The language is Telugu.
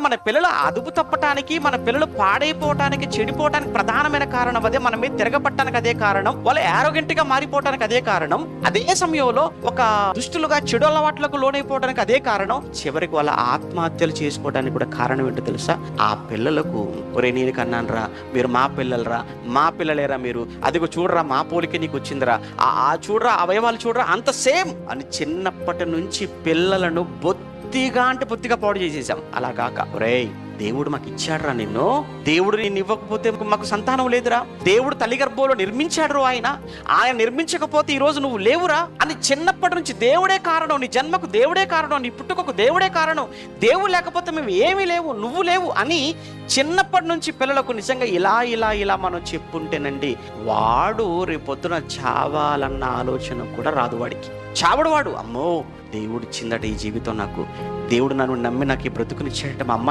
మన పిల్లలు అదుపు తప్పటానికి, మన పిల్లలు పాడైపోవటానికి, చెడిపోవటానికి ప్రధానమైన కారణం అదే. మన మీద తిరగబట్టడానికి అదే కారణం. వాళ్ళు యారోగెంట్ గా మారిపోవటానికి అదే కారణం. అదే సమయంలో ఒక దుష్టులుగా, చెడు అలవాట్లకు లోనైపోవడానికి అదే కారణం. చివరికి వాళ్ళ ఆత్మహత్యలు చేసుకోవడానికి కూడా కారణం ఏంటో తెలుసా? ఆ పిల్లలకు, ఒరే నేను కన్నాను రా, మీరు మా పిల్లలరా, మా పిల్లలేరా మీరు, అదిగో చూడరా మా పోలిక నీకు వచ్చిందిరా, ఆ చూడరా అవయవాలు చూడరా, అంత సేమ్ అని చిన్నప్పటి నుంచి పిల్లలను బొత్తిగా పాడు చేసేసాం. అలా కాక, ఒరేయ్ దేవుడు మాకు ఇచ్చాడురా నిన్ను, దేవుడు నిన్ను ఇవ్వకపోతే మాకు సంతానం లేదురా, దేవుడు తల్లి గర్భంలో నిర్మించాడు, ఆయన నిర్మించకపోతే ఈరోజు నువ్వు లేవురా అని చిన్నప్పటి నుంచి దేవుడే కారణం, నీ జన్మకు దేవుడే కారణం, నీ పుట్టుకకు దేవుడే కారణం, దేవుడు లేకపోతే మేము ఏమీ లేవు, నువ్వు లేవు అని చిన్నప్పటి నుంచి పిల్లలకు నిజంగా ఇలా మనం చెప్పుంటేనండి, వాడు రేపొద్దున చావాలన్న ఆలోచన కూడా రాదు వాడికి. చావడు వాడు. అమ్మో దేవుడు ఇచ్చిందట ఈ జీవితం నాకు, దేవుడు నన్ను నమ్మి నాకు ఈ బ్రతుకునిచ్చాడట, మా అమ్మ